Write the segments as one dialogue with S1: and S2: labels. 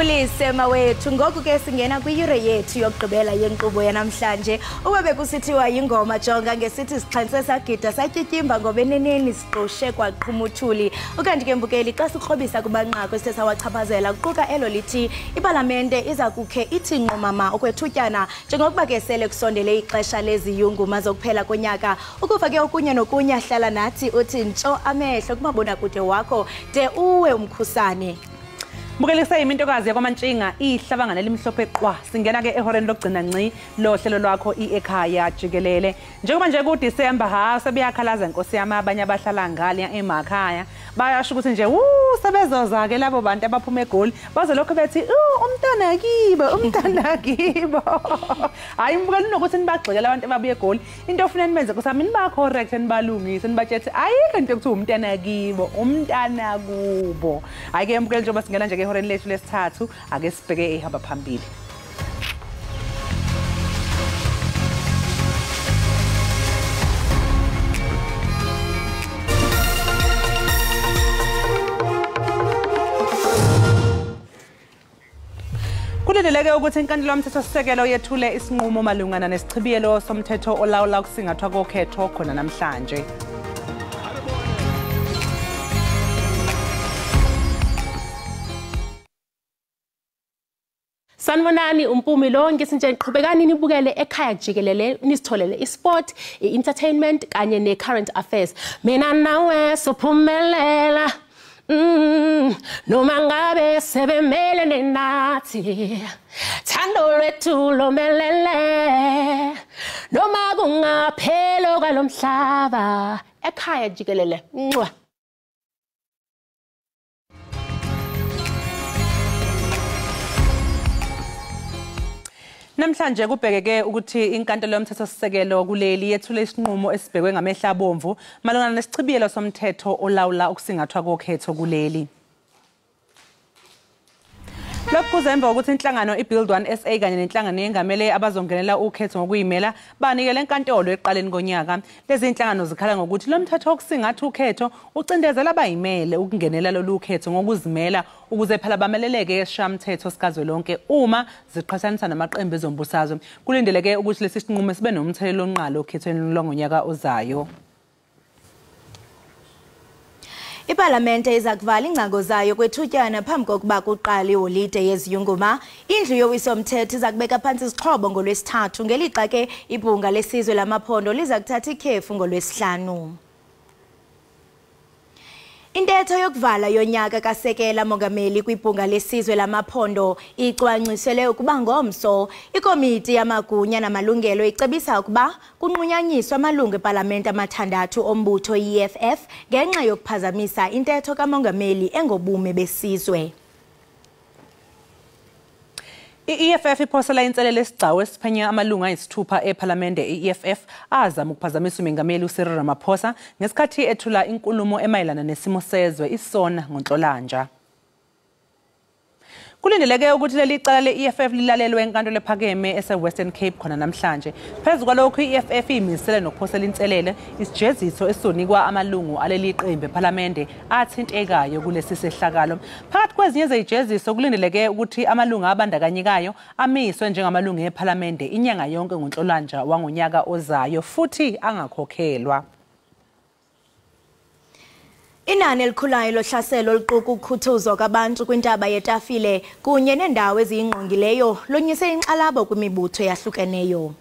S1: Sibulise mawethu ngoku ke singena kwiyure yethu yokugqibela yenkqubo yanamhlanje. Ube bekusithiwa ingoma jonga ngesithi sixhanse sagida satyityimba ngoba eneneni siqoshe kwaqhumuthuli. Ukanti ke mbukeli xa sikrobisa kubanqako sithe sawachaphazela kuquka elo lithi iParlamente iza kukhe ithi nqomama okwethutyana njengokuba ke sele kusondele ixesha leziyunguma zokuphela konyaka. Ukuva ke okunye nokunye hlala nathi uthi ntsho amehlo kumabonakude wakho de uwe umkhusane.
S2: Bukelisa imintokazi yakwaMantshinga ihlabangana elimhlophe qwa singena ke ehoreni lokugcina nci lo hlelo lwakho Ekhaya Jikelele njengoba nje ku December sebeyakhalaza inkosi yami abanye abahlala ngale emakhaya bayasho ukuthi nje sebezoza ke labo bantu abaphuma eGoli baze lokho bethi umntana kibo hayi mbukeli nokuthi nibagxekela abantu ababuye eGoli into ofuna nimenze kusami niba correct nibalungise nibatshethi ayikho into ekuthi umntana kubo hayi ke mbukeli njengoba singena nje ihoreni lethu lesithathu ake sibheke ehamba phambili. Kulindeleke ukuthi inkantolo yomthethosisekelo yethule isinqumo malungana nesichibiyelo somthetho olawula ukusingathwa kokhetho khona namhlanje.
S3: Sanibonani umpumi lonke sinje niqhubekani nibukele Ekhaya Jikelele nisitholele isport, entertainment kanye necurrent affairs. Mina nawe sophumelela. Noma ngabe sebemelene nathi. Thando lwethu lomelele. Noma kungaphelo kwalomhlaba. Ekhaya Jikelele. Mwah.
S2: Namhlanje kubhekeke ukuthi inkantolo yomthethosisekelo kuleli yethule isinqumo esibhekwe ngamehla abomvu malungana nesichibiyelo somthetho olawula ukusingathwa kokhetho kuleli. Lokhu kuzemva ukuthi inhlangano iBuild One SA kanye nenhlangano yengamele abazongenela ukhetho ngokuyimela banikele enkantolo eqaleni konyaka. Lezi inhlangano zikhala ngokuthi lo mthetho wokusingatha ukhetho ucindezela abayimele ukungenela lolu khetho ngokuzimela ukuze phela bameleleke esishamthetho sikazwelonke uma ziqhathaniswa namaqembu ezombusazwe. Kulindeleke ukuthi lesi sinqumo sibe nomthelelo onqalo okhethweni longonyaka ozayo.
S1: iParlamente iza kuvala ingcango zayo kwethutyana phambi kokuba kuqala iholide yeziyunguma. Indlu yowiso-mthetho iza kubeka phansi isixhobo ngolwesithathu ngelixa ke ibhunga lesizwe lamaphondo liza kuthatha ikhefu ngolwesihlanu. Intetho yokuvala yonyaka kasekela mongameli kwibhunga lesizwe lamaphondo icwangcisele ukuba ngomso ikomiti yamagunya namalungelo icebisa ukuba kunqunyanyiswa amalungu eParlamente amathandathu ombutho EFF ngenxa yokuphazamisa intetho kamongameli engobume besizwe.
S2: I-EFF iphosela inselele esigcawu esiphenya amalunga ayisithupha eParlamente i-EFF azama ukuphazamisa umengameli uCyril Ramaphosa ngesikhathi ethula inkulumo emayelana nesimo sezwe isona ngoNhlolanja. Kulindeleke ukuthi leli cala le-EFF lilalelwe enkantolo ephakeme ese-Western Cape khona namhlanje. Phezu kwalokho i-EFF imisele nokuphosela inselele isijeziso esonikwa amalungu aleli qembu eParlamente athintekayo kulesi sehlakalo. Phakathi kwezinye zezijeziso kulindeleke ukuthi amalungu abandakanyekayo amiswe njengamalungu eParlamente inyanga yonke ngoNhlolanja wangonyaka ozayo futhi angakhokhelwa.
S1: Inani elikhulayo lohlaselo oluquka ukukhuthuzwa kwabantu kwintaba yetafile kunye nendawo eziyingqongileyo lonyuse inkxalabo kwimibutho eyahlukeneyo.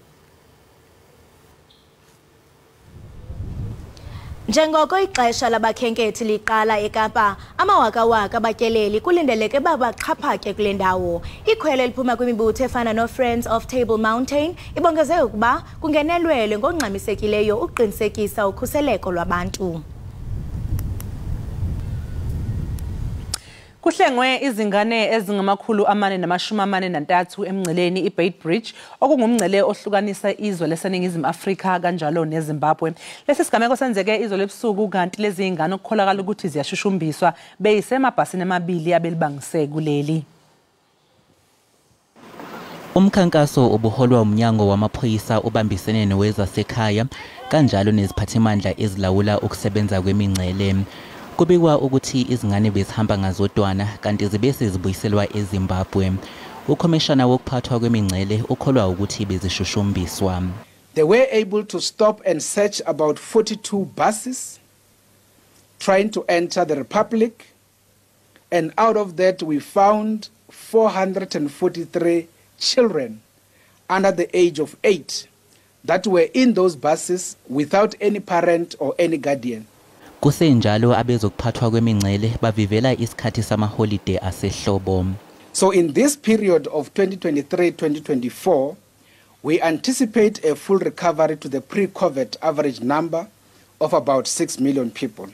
S1: Njengoko ixesha labakhenkethi liqala eKapa, amawakawaka abatyeleli kulindeleke baxhaphake kule ndawo. Ikhwelo eliphuma kwimibutho efana no-Friends of Table Mountain ibongeze ukuba kungenelwele ngokungxamisekileyo ukuqinisekisa ukhuseleko lwabantu.
S2: Kuhlengwe izingane ezingama443 emngceleni iBait Bridge okungumngcele ohlukanisa izwe leseningizimu Afrika kanjalo neZimbabwe. Lesi sigameko senzeke izwe lebusuku kanti lezi ingane okukholakala ukuthi ziyashushumbiswa beyisemabhasini amabili abelibangise kuleli.
S4: Umkhankaso obuholwa umnyango wamaphoyisa ubambisene nowezasekhaya kanjalo neziphathimandla ezilawula ukusebenza kwemingcele. Kubikwa ukuthi izingane bezihamba ngazodwana kanti zibe sezibuyiselwa eZimbabwe. Ukhomishana wokuphathwa kwemingcele ukholwa ukuthi bezishushumbiswa.
S5: They were able to stop and search about 42 buses trying to enter the Republic, and out of that we found 443 children under the age of 8 that were in those buses without any parent or any guardian.
S4: Kusenjalo abezokuphathwa kwemingcele bavivela isikhathi samaholiday asehlobo.
S5: So in this period of 2023-2024, we anticipate a full recovery to the pre-COVID average number of about 6 million people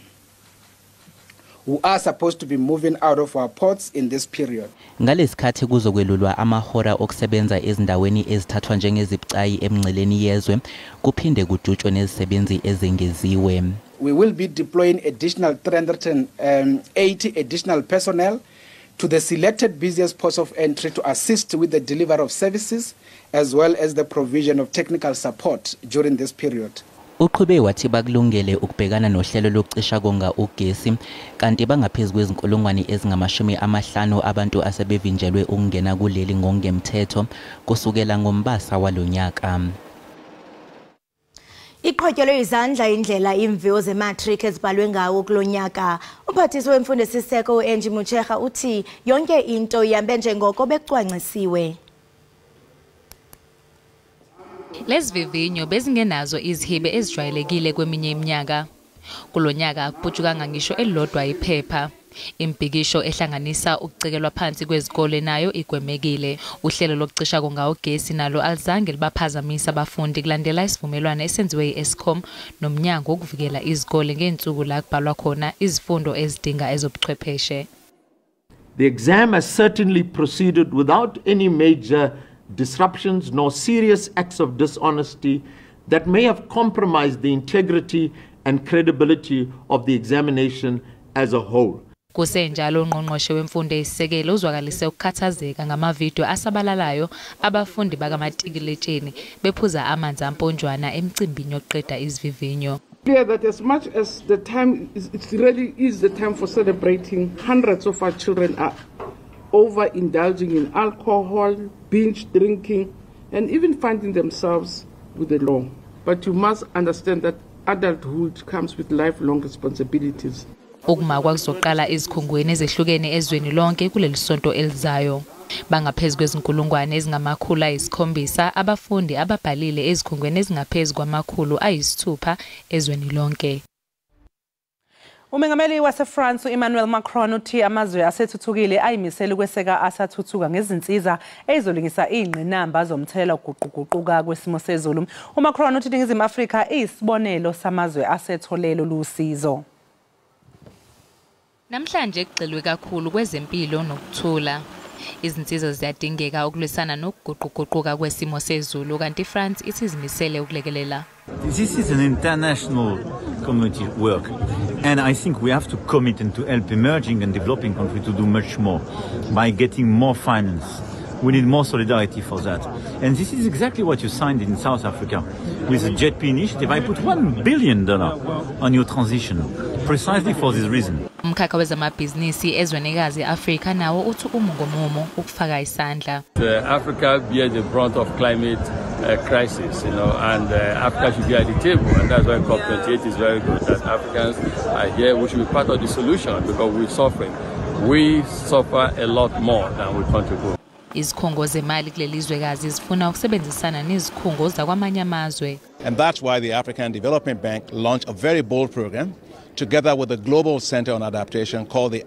S5: who are supposed to be moving out of our ports in this period.
S4: Ngalesikhathi kuzokwelulwa amahora okusebenza ezindaweni ezithathwa njengezibucayi emingceleni yezwe kuphinde kujutshwe nezisebenzi ezengeziwe.
S5: We will be deploying additional 380 additional personnel to the selected busiest ports of entry to assist with the delivery of services as well as the provision of technical support during this period.
S4: Uqhube wathi bakulungele ukubhekana nohlelo lokucisha konga ugesi kanti bangaphezulu kwezinkulungwane ezingama-50 abantu asebevinjelwe ukungena kuleli ngokungemthetho kusukela ngoMbasa walonyaka.
S1: Iqhotyelwe izandla indlela imviwo zematric ezibhalwe ngawo kulonyaka. Umphathisi wemfundo esiseko uNG Muchecha uthi yonke into ihambe njengoko becwangcisiwe.
S6: Lezivivinyo bezingenazo izihibe ezijwayelekile kweminye iminyaka. Kulonyaka kuputshukanga ngisho elilodwa iphepha. Impikisho ehlanganisa ukucekelwa phansi kwezikole nayo igwemekile. Uhlelo lokucisha konga ugesi nalo alizange libaphazamisa abafundi kulandela isivumelwano esenziwe yi-Eskom nomnyango wokuvikela izikole ngensuku la kubhalwa khona izifundo ezidinga ezobuchwepheshe.
S7: The exam has certainly proceeded without any major disruptions nor serious acts of dishonesty that may have compromised the integrity and credibility of the examination as a whole.
S6: Kusenjalo ungqongqoshe wemfundo esisekelo uzwakalise ukukhathazeka ngamavidiyo asabalalayo abafundi bakamatikiletsheni bephuza amanzi amponjwana emcimbini yokuqeda izivivinyo.
S8: Clear that as much as the time it really is the time for celebrating, hundreds of our children are overindulging in alcohol, binge drinking, and even finding themselves with the law. But you must understand that adulthood comes with lifelong responsibilities.
S6: Ukumakwa kuzoqala izikhungweni ezehlukene ezweni lonke kuleli sonto elizayo. Bangaphezulu kwezinkulungwane ezingama-700 abafundi ababhalile ezikhungweni ezingaphezulu kwama-600 ezweni lonke.
S2: Umengameli waseFrance Emmanuel Macron uthi amazwe asethuthukile ayimisela ukweseka asathuthuka ngezinsiza ezolungisa ingqinamba zomthelela ukuguquguquka kwesimo sezulu. uMacron uthi iNingizimu Afrika iyisibonelo samazwe asetholelo lusizo.
S6: Namhlanje kugxilwe kakhulu kwezempilo nokuthula. Izinsiza ziyadingeka ukulwisana nokuguquguquka kwesimo sezulu kanti France isizimisele ukulekelela.
S9: This is an international community work, and I think we have to commit and to help emerging and developing countries to do much more by getting more finance. We need more solidarity for that. And this is exactly what you signed in South Africa with the JETP initiative. I put $1 billion on your transition, precisely for this reason.
S6: Umkhakha wezamabhizinisi ezwenikazi Afrika nawo uthi umungomumo ukufaka isandla.
S10: Africa bears the brunt of climate crisis, and Africa should be at the table, and that's why COP28 is very good. That Africans are here, we should be part of the solution because we're suffering. We suffer a lot more than we contribute.
S6: Izikhungo zemali kuleli zwekazi zifuna ukusebenzisana nezikhungo zakwamanye amazwe.
S11: And that's why the African Development Bank launched a very bold program together with the Global Center on Adaptation called the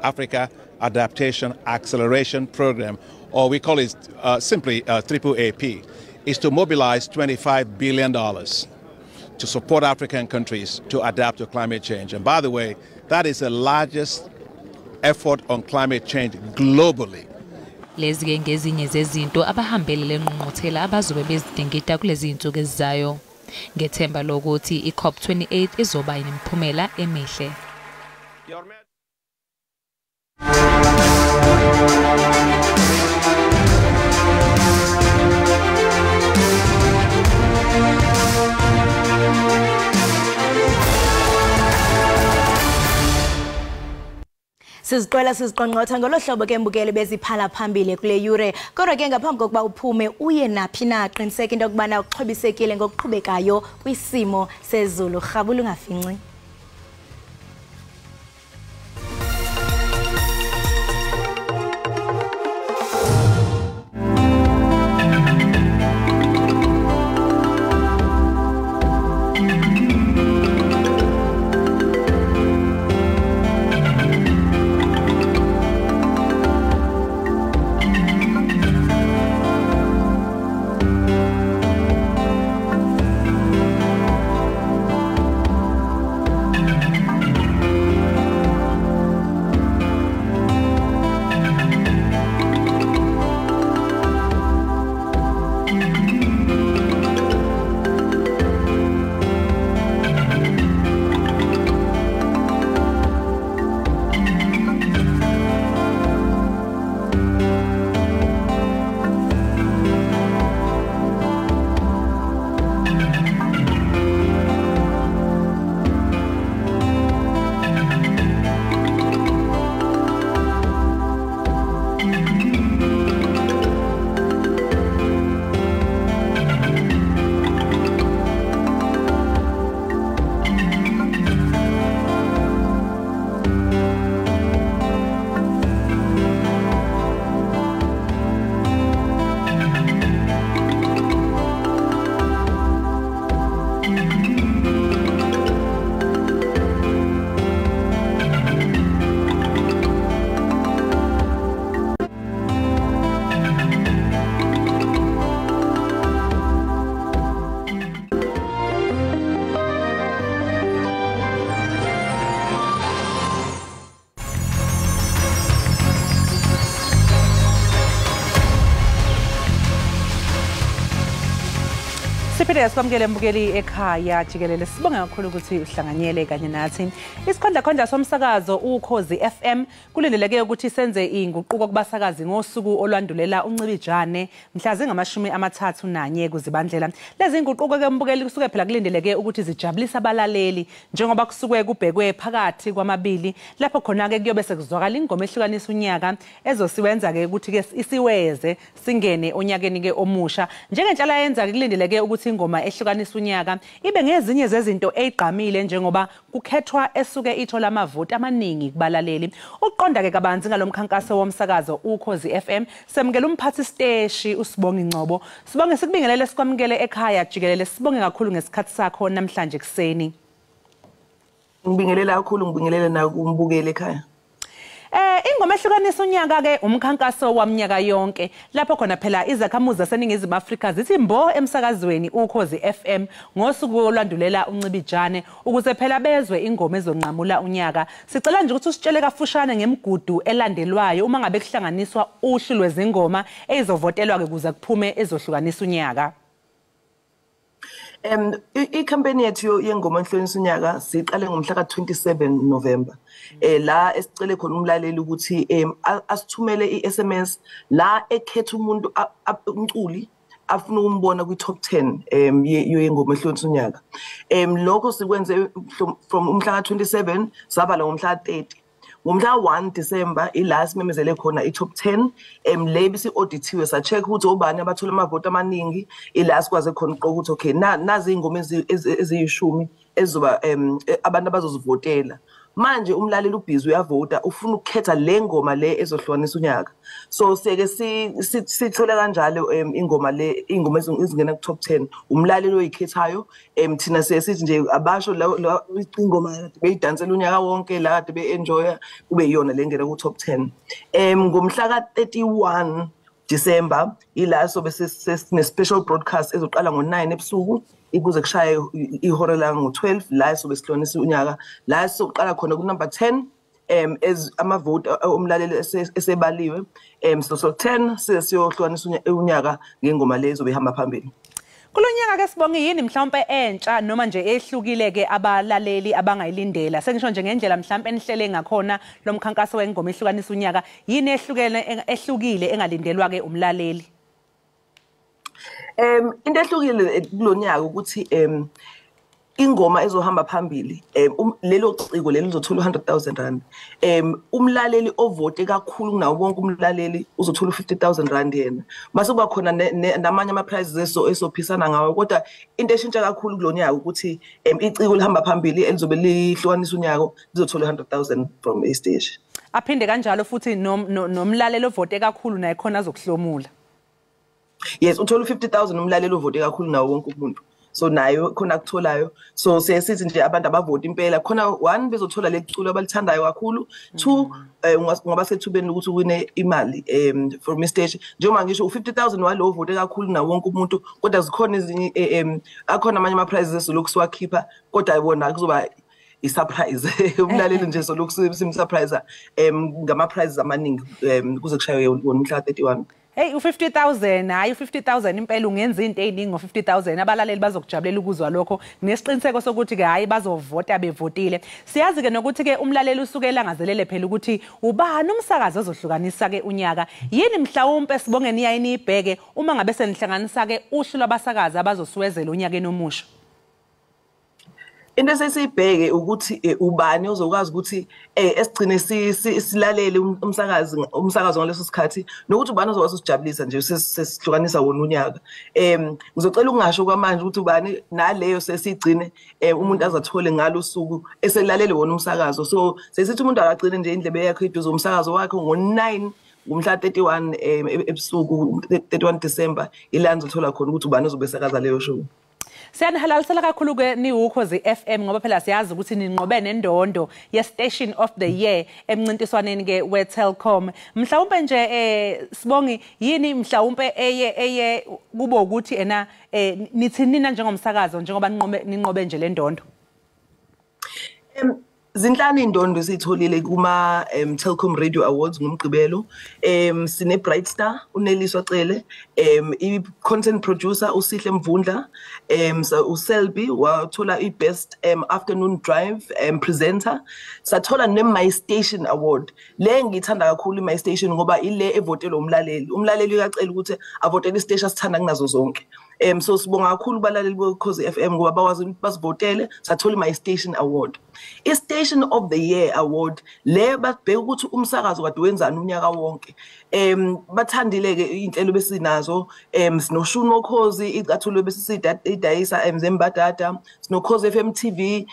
S11: Africa Adaptation Acceleration Program, or we call it simply AAAP, is to mobilize $25 billion to support African countries to adapt to climate change. And by the way, that is the largest effort on climate change globally.
S6: Lezi ngezinye zezinto abahambele lenqonqothela abazobe bezidingida kulezi insuku ezizayo. Ngethemba lokuthi iCOP28 izoba inemiphumela emihle.
S1: Siziqwela siziqonqotha ngolohlobo ke mbukeli beziphala phambili kule yure. Kodwa ke ngaphambi kokuba uphume uye naphi na qiniseka into yokubana uxhobisekile ngokuqhubekayo kwisimo sezulu. Rhabula ungafinci. Siphinde sikwamukele mbukeli Ekhaya Jikelele. Sibonga kakhulu ukuthi uhlanganyele kanye nathi. Isikhondla somsakazo uKhozi FM kulindeleke ukuthi senze inguquko kubasakazi ngosuku olwandulela uncibijane mhla zingama-31 kuZibandlela. Lezi inguquko ke mbukeli kusuke phela kulindeleke ukuthi zijabulisa abalaleli njengoba kusuke kubhekwe phakathi kwamabili lapho khona ke kuyobe sekuzwakala ingoma ehlukanisa unyaka ezosiwenza ke ukuthi ke isiweze singene onyakeni ke omusha. Njengenhlala yenza ke kulindeleke ukuthi ingoma ehlukanisa unyaka ibe ngezinye zezinto ezigqamile njengoba kukhethwa esuke ithola amavoti amaningi kubalaleli. Uqonda ke kabanzi ngalomkhankaso womsakazo uKhozi FM semukela umphathi steshi uSibonga Ingcobo. Sibonge sikubingelele sikwamukele Ekhaya Jikelele. Sibonge kakhulu ngesikhathi sakho namhlanje kuseni.
S12: Ngibingelela kakhulu ngibingelela na kumbukeli Ekhaya.
S2: Ingoma ehlukanisa unyaka ke umkhankaso waminyaka yonke lapho khona phela izakhamuzi zaseNingizimu Afrika zithi mbo emsakazweni uKhozi FM ngosuku olwandulela uncibijane ukuze phela bezwe ingoma ezonqamula unyaka. Sicela nje ukuthi usitshele kafushane ngemigudu elandelwayo uma ngabe kuhlanganiswa uhlu lwezingoma ezizovotelwa ke kuze kuphume ezohlukanisa unyaka.
S12: I-campaign yethu yengoma ehlukanisa unyaka siqale ngomhla ka-27 November. La esicele khona umlaleli ukuthi asithumele i-SMS la ekhetha umuntu umculi afuna ukumbona kwi-top 10 yengoma ehlukanisa unyaka. Lokho sikwenze from umhla ka-27 sabala ngomhla ka-30. Ngomhla 1 December ila simemezele khona i-top 10 le bisi-auditiwe sa-check ukuthi obani abathola amavoti amaningi ila sikwaze khona uqoqa ukuthi okay nazi ingoma eziyishumi ezoba abantu abazozivotela. Manje umlaleli ubhizi uyavota ufuna ukukhetha le ngoma le ezohlukanisa unyaka. So sike sithole kanjalo ingoma ezingena ku-top 10 umlaleli oyikhethayo thina sithi nje abasho la ingoma kade beyidansela unyaka wonke la kade be-enjoya kube yiyona le ngena ku-top 10. Ngomhla ka-31 December ila sobe sine-special broadcast ezoqala ngo-9 ebusuku ikuze kushaye ihora la ngo-12 la sobe sihlonisa unyaka la soqala khona ku-number 10 amavoti omlaleli esebaliwe so 10 siyohlukanisa unyaka ngengoma lezo behamba phambili.
S2: Kulonyaka ke Sibonga yini mhlawumbe entsha noma nje ehlukile ke abalaleli abangayilindela sengisho nje ngendlela mhlawumbe enihlele ngakhona lomkhankaso wengoma ehlukanisa unyaka yini ehlukile engalindelwa ke umlaleli?
S12: Into ehlukile kulonyaka ukuthi ingoma ezohamba phambili lelo ciko leli uzothola 100,000 rand umlaleli ovote kakhulu kunawo bonke umlaleli uzothola 50,000 rand yena mase kuba khona namanye ama prizes esophisana ngawo kodwa into eshintsha kakhulu kulonyaka ukuthi iciko lihamba phambili elizobe lihlukanisa unyaka lizothola 100,000 from a stage
S2: aphinde kanjalo futhi nomlaleli ovote kakhulu naye khona azokuhlomula
S12: yes uthola 50,000 umlaleli ovote kakhulu nawo wonke umuntu so nayo khona kutholayo so sesithi nje abantu abavoti impela khona one bezothola leculo abalithandayo kakhulu two ngoba sethubeni ukuthi uwine imali from stage njengoba ngisho u50,000 walo vote kakhulu nawo wonke umuntu kodwa zikhona ezinye akhona amanye ama prizes lokusiwakhipha kodwa yibona kuzoba isurprise umlaleli nje so lokusimsurprise ngama prizes amaningi kuze kushaye wona 31
S2: Hey u50,000 hayi u50,000 impela ungenza into eziningi ngo50,000 abalaleli bazokujabulela ukuzwa lokho nesiqiniseko sokuthi ke hayi bazovota bevotile siyazi ke nokuthi ke umlaleli usuke elangazelele phela ukuthi ubani umsakazo ozohlukanisa ke unyaka yini mhlawumbe sibonge niyayini ibheke uma ngabe senihlanganisa ke uhlu lwabasakazi abazosuwezela unyaka enomusho
S12: into sesibheke ukuthi ubani ozokwazi ukuthi esigcine silalele umsakazo ngaleso sikhathi nokuthi ubani ozokwazi usijabulisa nje sesihlukanisa wona unyaka ngizocela ukungasho kwamanje ukuthi ubani naleyo sesigcine umuntu azathole ngalo suku eselalele wona umsakazo so sesithi umuntu akagcine nje indlebe yakhe iduze umsakazo wakhe ngo9 ngomhla 31 ebusuku 31 December ilanzo thola khona ukuthi ubani uzobesakaza leyo show
S2: Siyanhalalisela kakhulu ke ni Ukhozi FM ngoba phela siyazi ukuthi ninqobe nendondo ye Station of the Year emncintiswaneni ke we Telkom mhlawumbe nje sibongi yini mhlawumbe eye kubo ukuthi ena nithi nina njengomsakazo njengoba ninqobe nje le ndondo
S12: Zinhlanu indondo sitholile kuma Telkom Radio Awards ngomgqibelo sine Bright Star uNeliswa Cele I content producer uSihle Mvundla uSelby wathola I best afternoon drive presenter sathola ne My Station Award le ngithanda kakhulu My Station ngoba ile evotela umlaleli uyacela ukuthi avotele istation asithanda kunazo zonke so sibonga kakhulu balaleli bokhozi FM ngoba bawazi basivotele sathola My Station Award I Station of the Year Award le babheka ukuthi umsakazo kade wenzani unyaka wonke bathandile ke inhlelo besinazo sinoshuno Ukhozi icathulo besisidayisa Zembadada sinokhozi FM TV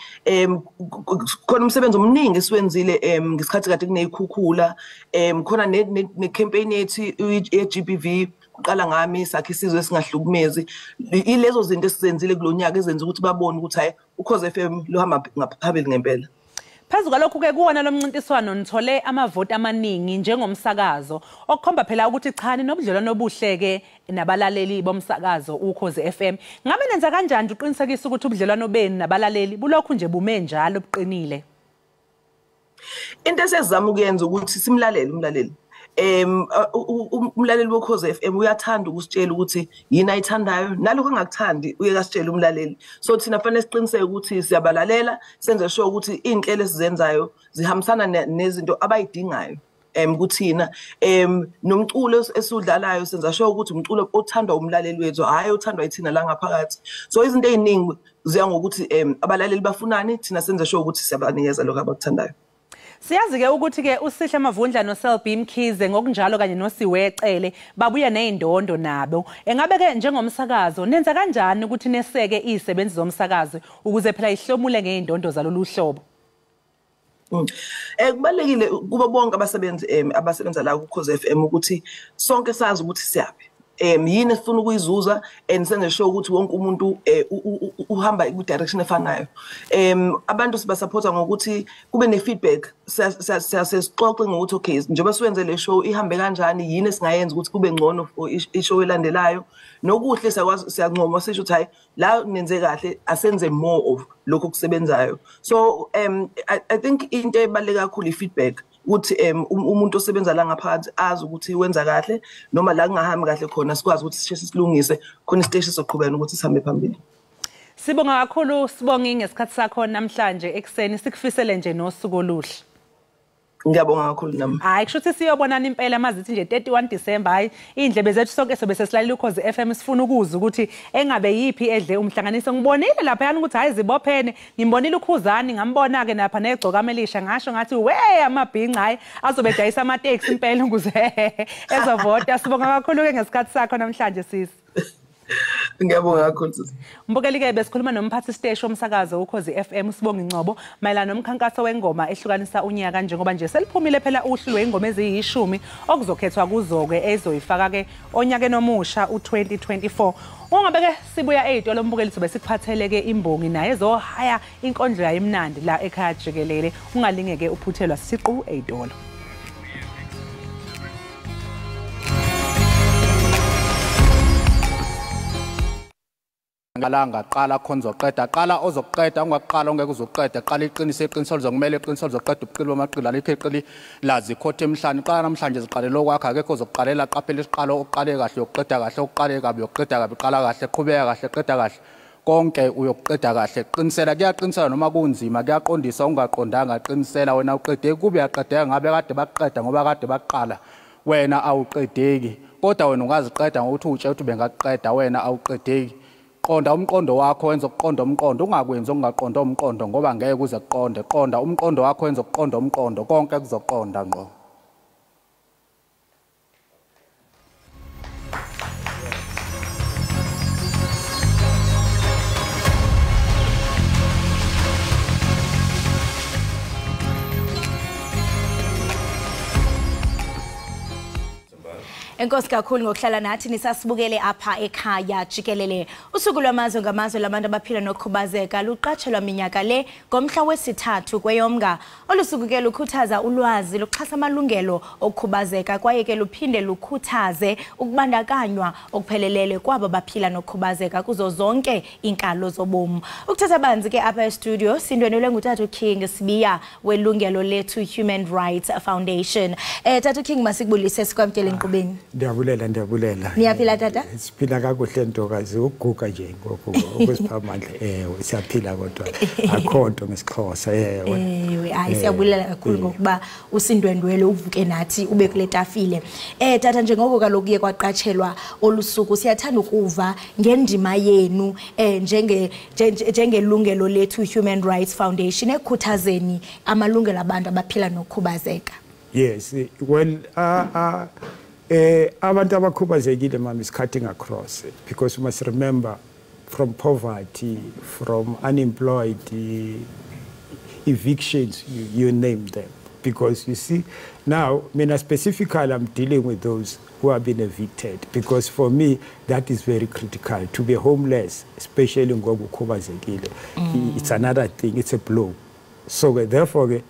S12: khona umsebenzi omningi esiwenzile ngesikhathi kade kuneyikhukhula khona ne campaign yethu eGBV uqala ngami sakhe isizwe esingahlukumezi ilezo zinto esizenzile kulonyaka ezenza ukuthi babone ukuthi hayi Ukhozi FM lohamba ngaphambili ngempela
S2: Phezu kwalokho ke kuwona lomncintiswano nithole amavoti amaningi njengomsakazo okukhomba phela ukuthi cha nobudlelwano obuhleke nabalaleli bomsakazo Ukhozi FM ngabe nenza kanjani uqinisekisa ukuthi ubudlelwano benu nabalaleli bulokhu nje bume njalo buqinile
S12: Into esizama ukuyenza ukuthi simlalele umlaleli umlaleli wokhozi FM uyathanda ukusitshela ukuthi yini ayithandayo nalokho angakuthandi uyekasitshela umlaleli so thina fanele siqiniseke ukuthi siyabalalela senze sure ukuthi inhlelo esizenzayo zihambisana nezinto abayidingayo kuthina nomculo esudlalayo senza sure ukuthi umculo othandwa umlaleli wethu hayi othandwa yithina la ngaphakathi so izinto eziningi ziya ngokuthi abalaleli bafunani thina senze sure ukuthi siyabanikeza lokho abakuthandayo
S2: Siyazi ke ukuthi ke uSihle Mavundla noSelby Mkhize ngokunjalo kanye noSiwe Cele babuya nezindondo nabo engabe ke njengomsakazo nenza kanjani ukuthi neseke izisebenzi zomsakazo ukuze phela ihlomule ngezindondo zalolu hlobo
S12: kubalekile kuba bonke abasebenza la kuKhozi FM ukuthi sonke sazi ukuthi siyapi yini sifuna ukuyizuza senze sure ukuthi wonke umuntu uhamba ku direction efanayo abantu sibasupporta ngokuthi kube ne feedback siyasixoxe ngokuthi okay njengoba siwenze le show ihambe kanjani yini singayenza ukuthi kube ngcono ishow elandelayo nokuhle siyancoma sisho ukuthi hayi la nenze kahle asenze more of lokho kusebenzayo so I think into ebaleka kakhulu ifeedback ukuthi umuntu osebenza la ngaphakathi azi ukuthi wenza kahle noma la kungahambi kahle khona sikwazi ukuthi sisheshe silungise khona isiteshi soqhubeka ukuthi sihambe phambili
S2: Sibonga kakhulu sibonga ngesikhathi sakho namhlanje ekseni sikufisele nje nosuku oluhle
S12: Ngiyabonga kakhulu nami.
S2: Hayi kusho ukuthi siyobonana impela mazithi nje 31 December hayi indlebe zethu sonke sobe sesilalile ukhozi FM sifuna ukuza ukuthi engabe yipi edle umhlanganiso ngibonile lapha yani ukuthi hayi zibophene ngimbonile ukhuzani ngambona ke napha negcoka amelisha ngasho ngathi we amabhinqa hayi azobe dayisa ama taxi impela ukuze ezovota sibonga kakhulu ke ngesikhathi sakho namhlanje sisi.
S12: Ngiyabonga kakhulu.
S2: Mbukeli ke besikhuluma nomphathi siteshi womsakazo ukhozi FM Sibonga Ingcobo mayelana nomkhankaso wengoma ehlukanisa unyaka njengoba nje seliphumile phela uhlu lwengoma eziyishumi okuzokhethwa kuzoke ezoyifaka ke onyakeni omusha u2024. Ungabe ke sibuya ezitolo mbukeli sobe sikuphathele ke imbongi naye ezohaya inkondlo yayimnandi la ekhaya Jikelele ungalingeke uphuthelwa siqu ezitolo.
S13: Ngalanga qala khonzo qeda qala ozoqeda ungaqala ongeke uzoqeda qala iqinise iqiniso lizokumele iqiniso lizoqeda ubuqili bamaqila liqeqili lazi khothe emhlanje qala namhlanje ziqale lokwakha akekho ozoqalela qaphela isiqalo oqale kahle uqeda kahle oqale kabi uqeda kabi qala kahle qhubeka kahle qeda kahle konke uyoqeda kahle qinisela kuyaqinisela noma kunzima kuyaqondisa ungaqondanga qinisela wena uqede kubi yaqedeka ngabe kade baqeda ngoba kade baqala wena awuqedeki kodwa wena ungaziqeda ngokuthi utshe ukuthi bengaqeda wena awuqedeki. Qonda umqondo wakho wenza ukuqonda umqondo ungakwenzi ongaqonda umqondo ngoba ngeke uze kuqonde qonda umqondo wakho wenza ukuqonda umqondo konke kuzoqonda ngqo.
S1: Enkosi kakhulu ngokuhlala nathi nisasibukele apha ekhaya Jikelele. Usuku lwamazwe ngamazwe labantu abaphila nokukhubazeka luqatshelwa minyaka le ngomhla wesithathu kweyomnga. Olusuku ke lukhuthaza ulwazi luxhasa amalungelo okukhubazeka kwaye ke luphinde lukhuthaze ukubandakanywa okuphelelele kwabo baphila nokukhubazeka kuzo zonke inkalo zobomi. Ukuthatha banzi ke apha e-studio sindwenelwe nguTatu King Sibiya welungelo lethu Human Rights Foundation. Tatu King masikubulise sikwamkele enkqubeni.
S14: Ndiyabulela.
S1: Niyaphila tata?
S14: Siphila kakuhle ntokazi ukuguga nje ngokusiphamandla siyaphila kodwa akho nto ngesixhosa
S1: hayi siyabulela kakhulu ngokuba usindwendwele uvuke nathi ube kule tafile. Tata njengoko kaloku kuye kwaqatshelwa olusuku siyathanda ukuva ngendima yenu njengelungelo lethu Human Rights Foundation ekukhuthazeni amalungelo abantu abaphila nokukhubazeka.
S14: Yes, well abantu abakhubazekile mama is cutting across because you must remember from poverty, from unemployed, evictions, you name them. Because you see, now, specifically I'm dealing with those who have been evicted because for me, that is very critical. To be homeless, especially in Khubazekile, it's another thing, it's a blow. So therefore,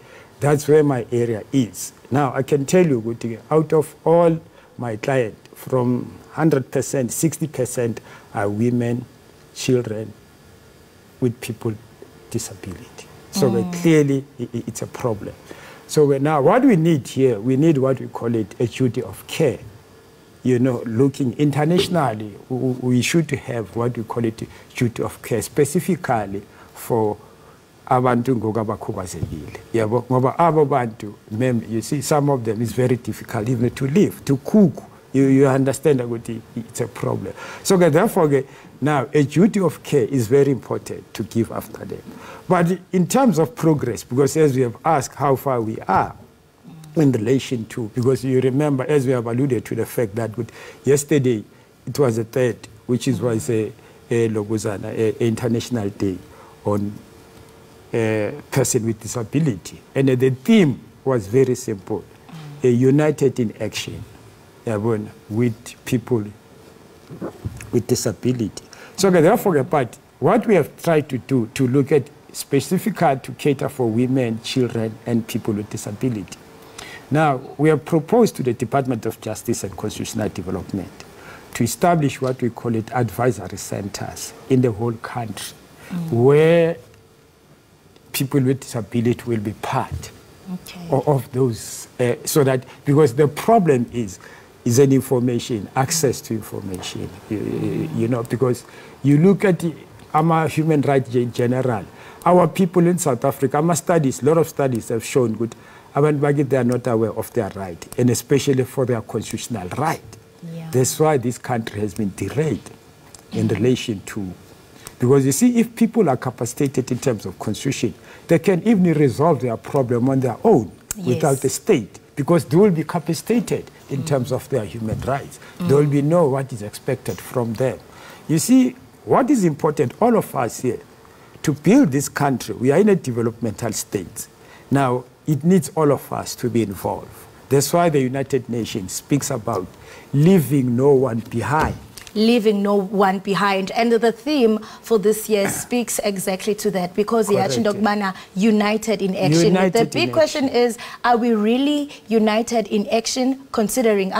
S14: that's where my area is. Now, I can tell you, out of all my clients, from 100%, 60% are women, children with people with disability. So clearly, it's a problem. So now what we need here, we need what we call it a duty of care. You know, looking internationally, we should have what we call it a duty of care, specifically for abantu ngokukhubazekile. Yabo ngoba abo bantu you see some of them is very difficult even to live, to cook. You understand that it's a problem. So therefore now a duty of care is very important to give after them. But in terms of progress, because as we have asked how far we are in relation to, because you remember as we have alluded to the fact that yesterday it was the 3rd, which was a International Day on person with disability. And the theme was very simple, united in action with people with disability. So therefore, but what we have tried to do, to look at specifically to cater for women, children, and people with disability. Now, we have proposed to the Department of Justice and Constitutional Development to establish what we call it advisory centers in the whole country, where people with disability will be part of those, so that, because the problem is an information, access to information, you know, because you look at human rights in general, our people in South Africa, a lot of studies have shown good, they are not aware of their right, and especially for their constitutional right. Yeah. That's why this country has been derailed in relation to, because you see, if people are capacitated in terms of constitution, they can even resolve their problem on their own without the state, because they will be capacitated in terms of their human rights. They will know what is expected from them. You see, what is important, all of us here, to build this country, we are in a developmental state. Now, it needs all of us to be involved. That's why the United Nations speaks about leaving no one behind.
S1: Leaving no one behind. And the theme for this year speaks exactly to that, because united in action. The big question is, are we really united in action, considering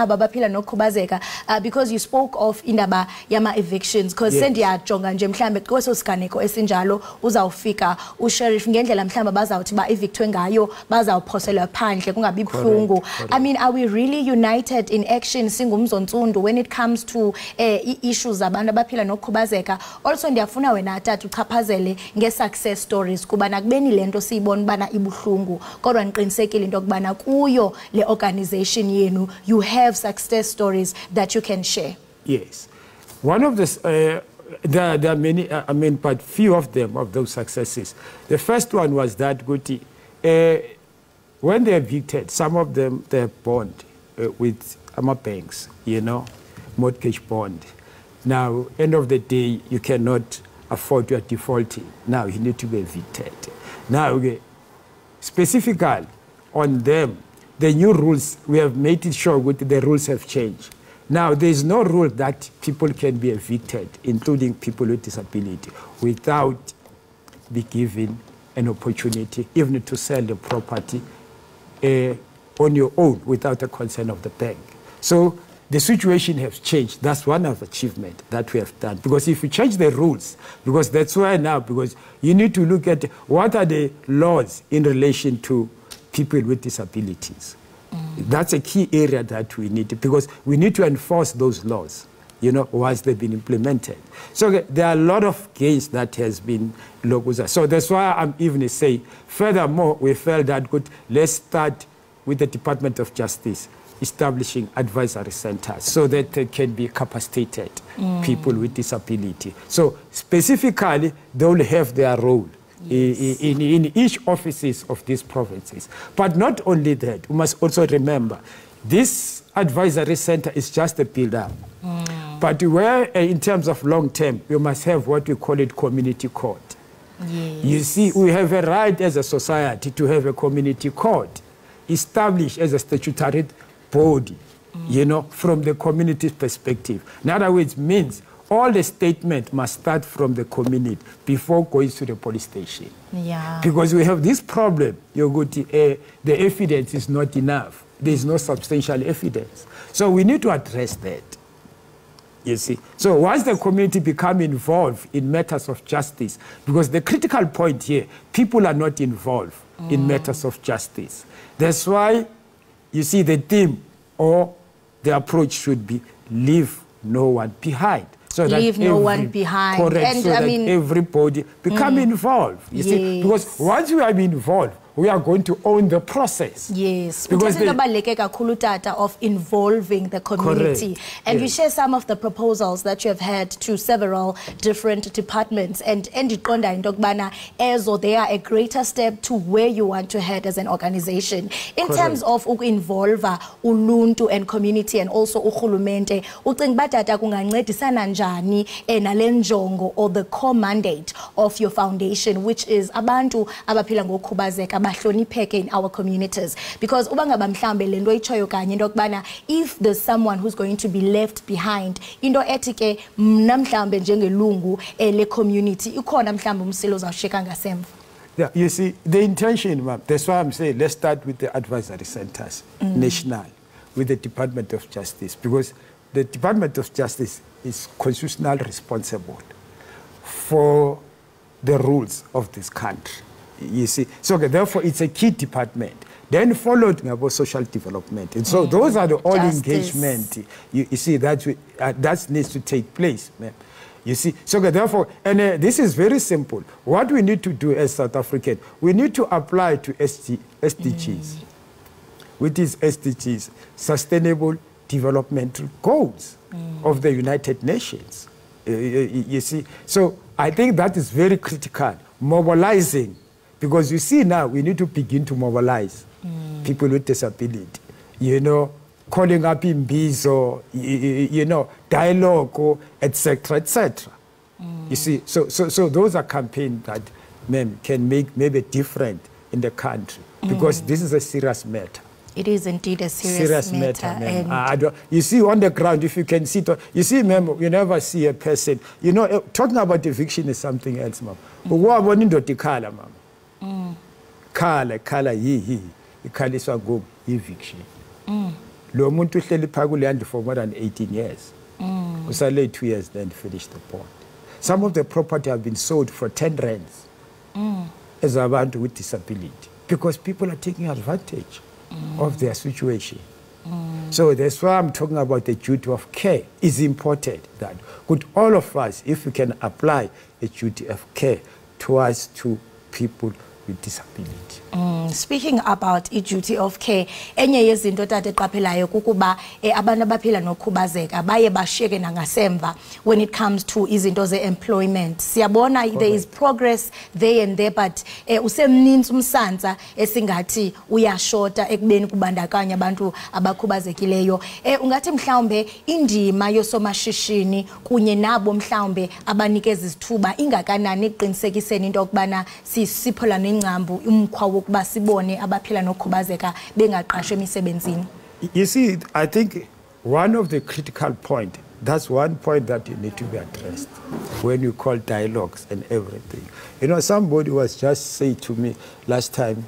S1: because you spoke of indaba yama evictions, because sendiyajonga nje mhlambe kweso siganeko esinjalo uzawufika usheriff ngendlela mhlambe bazawuthi ba evictwe ngayo bazawuphoselwa phandle kungabi buhlungu. I mean, are we really united in action singumzontsundu when it comes to issues zabantu abaphila nokukhubazeka? Also ndiyafuna wena Tata uchaphazele nge-success stories kuba nakubeni lento siyibona bana ibuhlungu, kodwa niqinisekile into kubana kuyo le organization yenu you have success stories that you can share.
S14: Yes, one of the there are many, but few of them, of those successes. The first one was that when they evicted, some of them they bond with banks, mortgage bond. Now, end of the day, you cannot afford to defaulting. Now, you need to be evicted. Now, specifically on them, the new rules, we have made it sure that the rules have changed. Now, there is no rule that people can be evicted, including people with disability, without be given an opportunity, even to sell the property on your own without the consent of the bank. So, the situation has changed. That's one of the achievements that we have done. Because if you change the rules, because that's why now, because you need to look at what are the laws in relation to people with disabilities. That's a key area that we need, because we need to enforce those laws, once they've been implemented. So there are a lot of gains that has been looked. So that's why I'm even saying, furthermore, we felt that good, let's start with the Department of Justice establishing advisory centers so that they can be capacitated people with disability. So specifically, they will have their role in each offices of these provinces. But not only that, we must also remember, this advisory center is just a build-up. But where, in terms of long-term, we must have what we call it community court. Yes. You see, we have a right as a society to have a community court established as a statutory body, from the community's perspective. In other words, means all the statement must start from the community before going to the police station. Yeah. Because we have this problem, the evidence is not enough. There is no substantial evidence. So we need to address that. You see. So once the community become involved in matters of justice, because the critical point here, people are not involved in matters of justice. That's why you see, the theme or the approach should be leave no one behind. So
S1: leave no one behind.
S14: Correct. And so that everybody become involved. You see, because once we are involved, we are going to own the process.
S1: Yes. Because of involving the community. Correct. And you share some of the proposals that you have had to several different departments. And as they are a greater step to where you want to head as an organization. In terms of involve uluntu and community and also urhulumente, or the core mandate of your foundation, which is abantu abaphila ngokukhubazeka in our communities. Because if there's someone who's going to be left behind, community,
S14: yeah, you see, the intention, that's why I'm saying let's start with the advisory centers, national, with the Department of Justice, because the Department of Justice is constitutionally responsible for the rules of this country. You see, so therefore it's a key department. Then followed about social development, and so those are the all engagement. You see that that needs to take place. You see, so therefore, and this is very simple. What we need to do as South Africans, we need to apply to SDGs, which is SDGs, Sustainable Development Goals of the United Nations. You see, so I think that is very critical, mobilizing, because you see now we need to begin to mobilize people with disability, you know, calling up in Bizo, you know, dialogue, etc., etc. You see, so those are campaigns that can make maybe different in the country, because this is a serious matter.
S1: It is indeed a serious matter.
S14: And you see, on the ground, if you can see, you see, ma'am, you never see a person. You know, talking about eviction is something else, ma'am. Kala, ikaliswa go eviction. Lo muntu uhleli phaka kuleandle for more than 18 years. Usale 2 years then finish the bond. Some of the property have been sold for 10 rands as abantu with disability, because people are taking advantage of their situation. So that's why I'm talking about the duty of care. It's important that with all of us, if we can apply a duty of care towards to people with disability.
S1: Speaking about a duty of care, enye yezinto tata eqaphelayo kukuba abantu abaphila nokhubazeka baye bashiyeke nangasemva when it comes to izinto ze-employment. Siyabona there is progress there and there, but usemninzi umsantsa esingathi uyashota ekubeni kubandakanya abantu abakhubazekileyo. Ungathi mhlawumbe indima yosomashishini kunye nabo mhlawumbe abanikeza izithuba ingakanani eqinisekiseni into yokubana siphola nengcambu umkhwa wokuba sibone abaphila nokhubazeka bengaqashwe emisebenzini.
S14: You see, I think one of the critical point, that's one point that you need to be addressed when you call dialogues and everything. You know, somebody was just saying to me last time,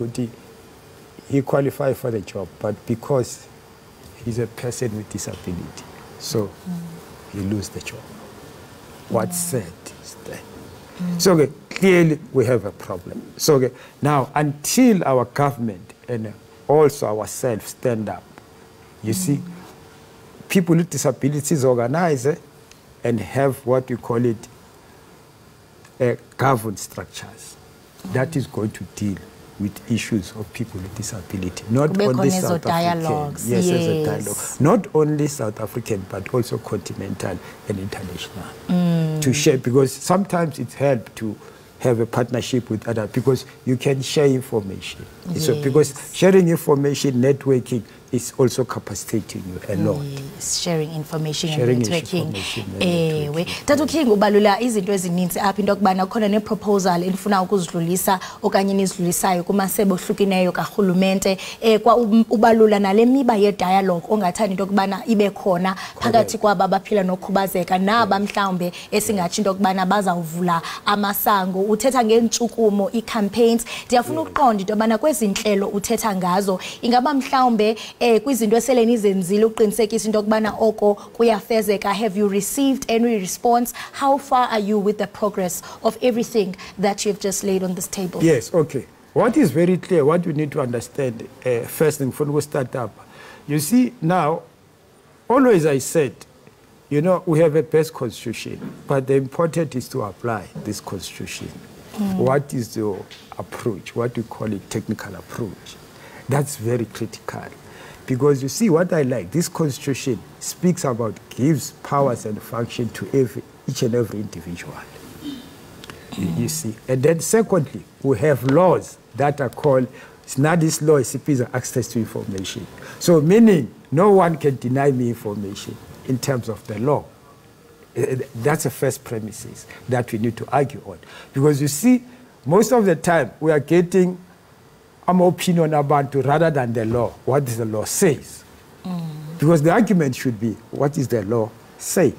S14: he qualified for the job, but because he's a person with disability, so he loses the job. What's said is there. So clearly we have a problem. So now, until our government and also ourselves stand up, you see, people with disabilities organize and have what we call it governed structures that is going to deal with issues of people with disability. Not only South African, yes, as a dialogue. Not only South African, but also continental and international. To share, because sometimes it's helped to have a partnership with others, because you can share information. Yes. So because sharing information, networking is also capacitating you a lot.
S1: Yes, sharing information and networking. Tatu King ubalula izinto ezininzi apha into yokubana khona ne-proposal endifuna ukuzidlulisa okanye nizidlulisayo kumasebe ohlukeneyo karhulumente kwa ubalula nale miba ye-dialogue ongathanda into yokubana ibe khona phakathi kwaba abaphila nokhubazeka naba mhlawumbe esingatsho into yokubana bazawuvula amasango. Uthetha ngeentshukumo, i-campaigns. Ndiyafuna ukuqonda into yobana kwezi nhlelo uthetha ngazo ingaba mhlawumbe kwizinto esele nizenzile uqinisekisa into yokubana oko kuyafezeka. Have you received any response? How far are you with the progress of everything that you've just laid on this table?
S14: Yes, okay. What is very clear, what we need to understand, first thing before we start up, you see now, always I said, you know, we have a best constitution, but the important is to apply this constitution. What is your approach? What do you call it, technical approach? That's very critical. Because you see, what I like, this constitution speaks about, gives powers and function to each and every individual. You see. And then secondly, we have laws that are called, it's not this law, it's access to information. So meaning, no one can deny me information in terms of the law. That's the first premises that we need to argue on. Because you see, most of the time, we are getting an opinion about it rather than the law, what the law says. Because the argument should be, what is the law say?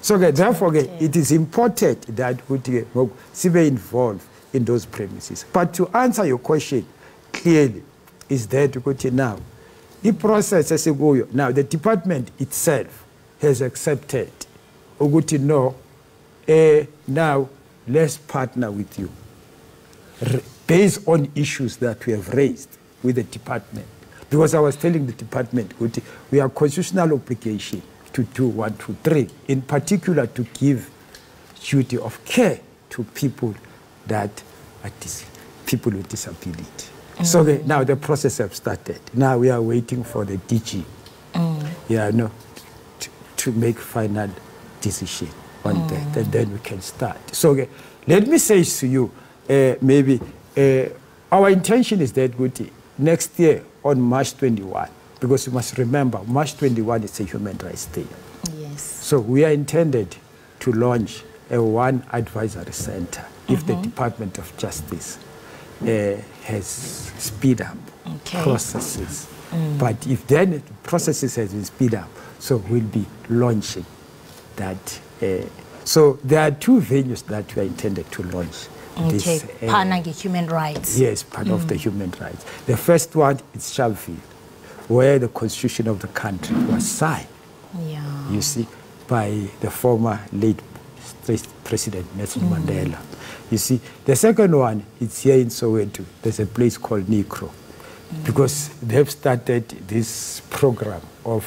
S14: So therefore, it is important that we be involved in those premises. But to answer your question clearly, is there to go to now. The process as go now, the department itself has accepted no, now let's partner with you based on issues that we have raised with the department. Because I was telling the department, we have constitutional obligation to do 1, 2, 3, in particular to give duty of care to people that are people with disability. So now the process has started. Now we are waiting for the DG to make final decision on that, and then we can start. So let me say to you, maybe our intention is that next year on March 21, because you must remember, March 21 is a human rights day.
S1: Yes.
S14: So we are intended to launch a one advisory center if the Department of Justice has speed up processes. But if then the processes has been speed up, so we'll be launching that. So there are two venues that we are intended to launch.
S1: Okay, partner human rights.
S14: Yes, part of the human rights. The first one is Sharpeville, where the constitution of the country was signed.
S1: Yeah.
S14: You see, by the former late President Nelson Mandela. You see, the second one is here in Soweto. There's a place called Nikro, because they've started this program of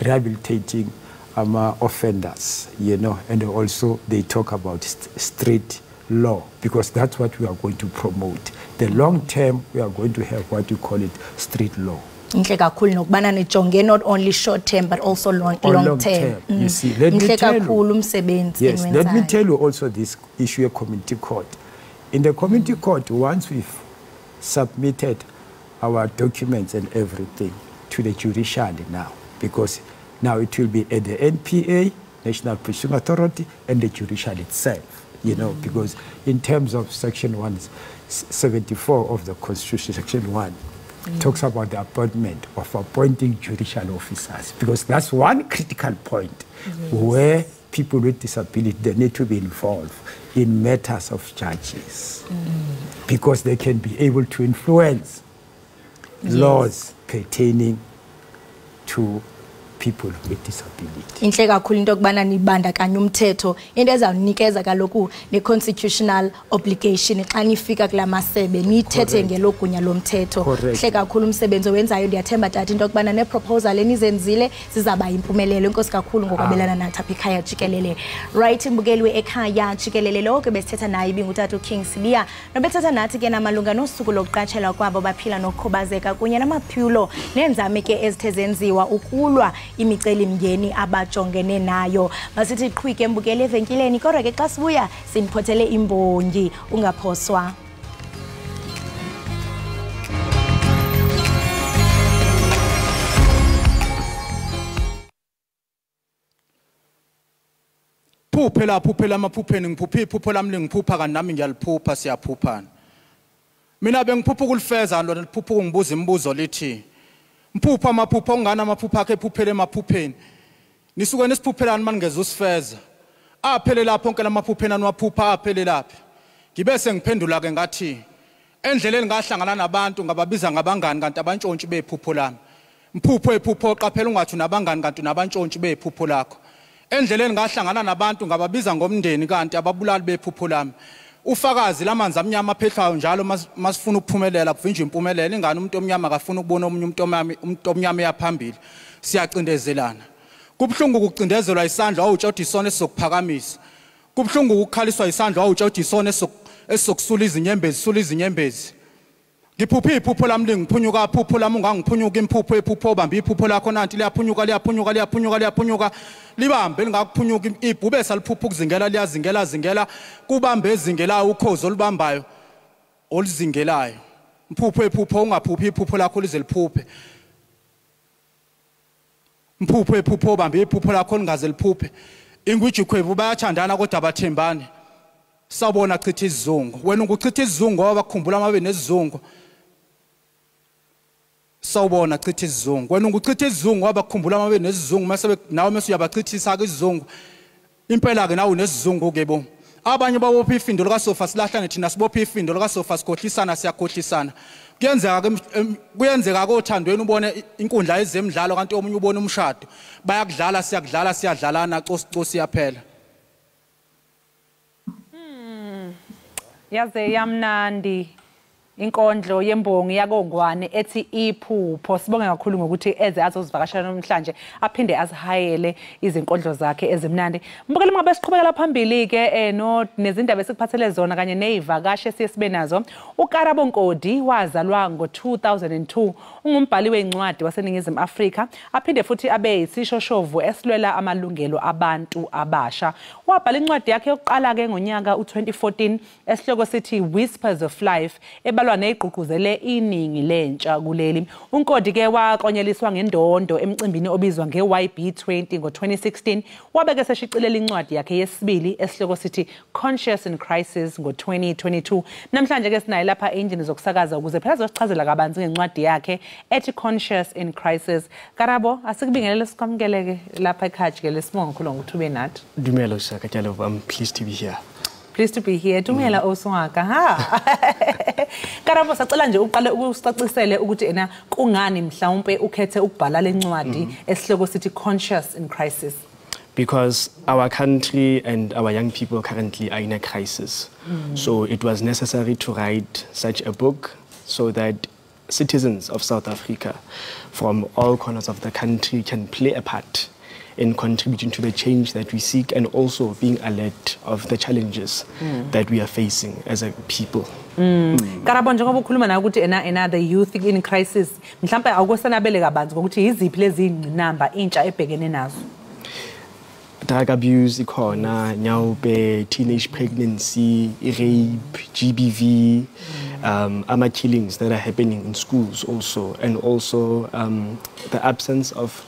S14: rehabilitating offenders, and also they talk about street law, because that's what we are going to promote. The long term, we are going to have what you call it street law.
S1: Not only short term but also long term.
S14: You see, let me tell you also this issue of community court. In the community court, once we've submitted our documents and everything to the judiciary now, because now it will be at the NPA, National Prison Authority, and the judiciary itself, because in terms of Section 174 of the Constitution, Section 1, talks about the appointment of appointing judicial officers, because that's one critical point where people with disability, they need to be involved in matters of judges, because they can be able to influence laws pertaining to people with disability.
S1: Inhle kakhulu into okubana nibandakanya umthetho into ezawunikeza kaloku ne-constitutional obligation xa nifika kula masebe nithethe ngelogunya lomthetho. Inhle kakhulu umsebenzi owenzayo, ndiyathemba tata into okubana ne-proposal enizenzile zizaba yimpumelelo. Inkosi kakhulu ngokwabelana nathi apha ekhaya Jikelele. Right, mbukeli we-Ekhaya Jikelele lo ke besithetha naye ibingutata uKing Sibiya nobethetha nathi ke namalunga nosuku lokuqatshelwa kwabo baphila nokukhubazeka kunye namaphulo neenzame ke ezithe zenziwa ukulwa imicelimngeni abajongene nayo. Masithi qhwike mbukele evenkileni, kodwa ke xa sibuya simphothele imbongi, ungaphoswa.
S13: Phuphela amaphupheni ngiphupha iphupho lami lingiphupha kanti nami ngiyaliphupha, siyaphuphana. Mina bengiphupha ukulifeza lona liphupha ungibuza imibuzo lithi mphupha amaphupha ongana amaphupha akhe ephuphele emaphupheni. Nisuke nesiphuphelani maningeza usifeza. Aphele lapho onke lamaphupheni anwaphupha aphele laphi. Ngibe sengiphendula ke ngathi endleleni ngahlangana nabantu ngababiza ngabangani kanti abantshontshi bephupho lami. Mphupho ephupho qaphela ungathi nabangani kanti nabantshontshe bephupho lakho. Endleleni ngahlangana nabantu ngababiza ngomndeni kanti ababulali bephupho lami. Ufakazi lamanzi amnyama aphehlayo njalo masifuna ukuphumelela kuvinje impumelelo. Ingane umuntu omnyama akafuna ukubona omunye umuntu omnyama yaphambili. Siyacindezelana. Kubhlungu ukucindezelwa isandla awutshoda isona esokuphakamisa. Kubhlungu ukukhaliswa isandla awutshoda isona esokusula izinyembezi. Ngiphupha iphupho lami lingiphunyuka phupho lami ungangiphunyuka imphupho ephupho obamba iphupho lakho nanti liyaphunyuka libambe lingakuphunyuka ibhube saliphupha ukuzingela liyazingela kubambe ezingelayo ukhozo olubambayo olizingelayo. Mphupho ephupho ungaphuphi iphupho lakho lize liphuphe. Mphupho ephupho obambe iphupho lakho lingaze liphuphe. Ingwiji khwevu bayathandana kodwa abathembani. Sawubona chitha isizungu. Wena unguchitha isizungu ngoba bakukhumbula amabe nesizungu. Sawubona chitha isizungu. Wena unguchitha isizungu ngoba bakukhumbula amabe nesizungu mase nawe mase uyabachithisa ke isizungu. Impela ke nawe unesizungu ke bo. Abanye babopha ifindo lika sofa silahlane thina sibopha ifindo lika sofa sikhohlisana siyakhohlisana. Kuyenzeka kothandweni ubone inkundla yezemidlalo kanti omunye ubone umshado. Bayakudlala siyadlalana cosi yaphela.
S2: Yaze yamnandi inkondlo yembongi yakongwane ethi iphupho. Sibonge kakhulu ngokuthi eze azozivakashela namhlanje aphinde azihayele izinkondlo zakhe ezimnandi. Mbukeli ngabe siqhubekela phambili ke nezindaba esikuphathele zona kanye nezivakashi esisibe nazo. uKarabo Nkodi wazalwa ngo-2002, ungumbhali wencwadi waseNingizimu Afrika, aphinde futhi abe yisishoshovu esilwela amalungelo abantu abasha. Wabhala incwadi yakhe yokuqala ke ngonyaka u-2014 esihloko sithi Whispers of Life, ebalwa neyigqugquzele iningi lentsha kuleli. uNkodi ke waklonyeliswa ngendondo emcimbini obizwa nge-YB20 ngo-2016. Wabeke seshiqilela incwadi yakhe yesibili esihloko sithi Conscious in Crisis ngo-2022. Namhlanje ke sinaye lapha endlini zokusakaza ukuze phela zosichazela kabanzi ngencwadi yakhe ethi Conscious in Crisis. Karabo, asikubingelele sikwamkeleke lapha ekhaya Jikelele, sibonga kakhulu ngokuthi ube nathi.
S15: Dumela Usaka Tyalo, I'm pleased to be here.
S2: Pleased to be here. Dumela Oswaka. Ha. Karabo, sacela nje uqale ukusicacisele ukuthi ena kungani mhlawumbe ukhethe ukubhala lencwadi esihloko sithi Conscious in Crisis.
S15: Because our country and our young people currently are in a crisis. So it was necessary to write such a book so that citizens of South Africa from all corners of the country can play a part in contributing to the change that we seek and also being alert of the challenges that we are facing as a people.
S2: Karabo, njengoba ukhuluma na ukuthi ena the youth in crisis, mhlawumbe awukosanabele kabanzi ngokuthi iziphi lezi ingqinamba intsha ebhekene nazo.
S15: Drug abuse, ikhona, nyawupe, teenage pregnancy, rape, GBV, ama killings that are happening in schools also, and also the absence of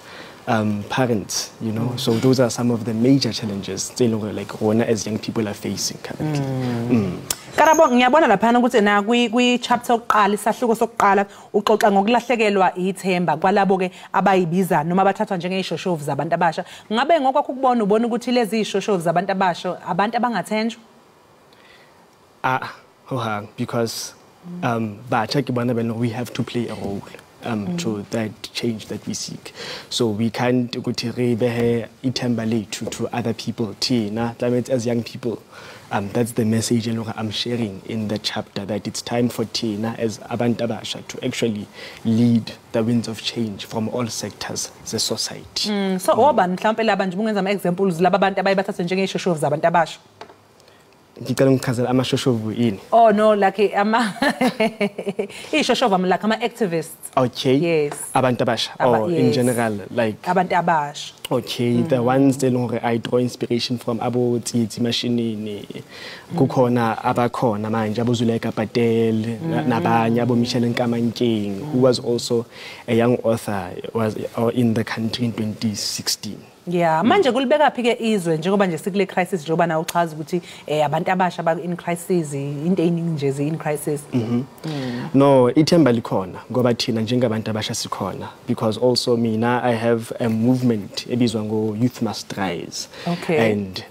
S15: parents, you know. So those are some of the major challenges like as young people are facing currently.
S2: Karabo, ngiyabona laphana ukuthi na kwi chapter yokuqala isahluko sokuqala uxoxa ngokulahlekelwa ithemba kwalabo ke abayibiza noma abathathwa njengeyishoshovu zabantu abasha. Ngabe ngokwakho ukubona ubona ukuthi lezi ishoshovu zabantu abasha abantu abangathenjwa?
S15: Because we have to play a role to that change that we seek. So we can't go to other people. As young people, that's the message I'm sharing in the chapter, that it's time for Tina as Abantabasha to actually lead the winds of change from all sectors of the society.
S2: So oban mhlawumbe labanje bungenza ama examples labantu abayibathatha njengeyishoshovu zabantu abasha.
S15: Oh
S2: no, like like activists.
S15: Okay.
S2: Yes.
S15: Abantabasha. Or in general, like
S2: Abantabash.
S15: Okay, the ones that I draw inspiration from Abo Titi Mashinini, Kukona, Abakona, Manja, Zuleka Patel, Nabanya, Abo Michel Nkamanking, who was also a young author, was in the country in 2016.
S2: Yeah, manje kulibeka phike izwe njengoba nje sikule crisis njengoba na uchaza ukuthi abantu abasha ba in crisis into eningi nje in crisis.
S15: No, ithemba likhona ngoba thina njengabantu abasha sikhona, because also mina I have a movement ebizwa ngo Youth Must Rise.
S2: Okay.
S15: And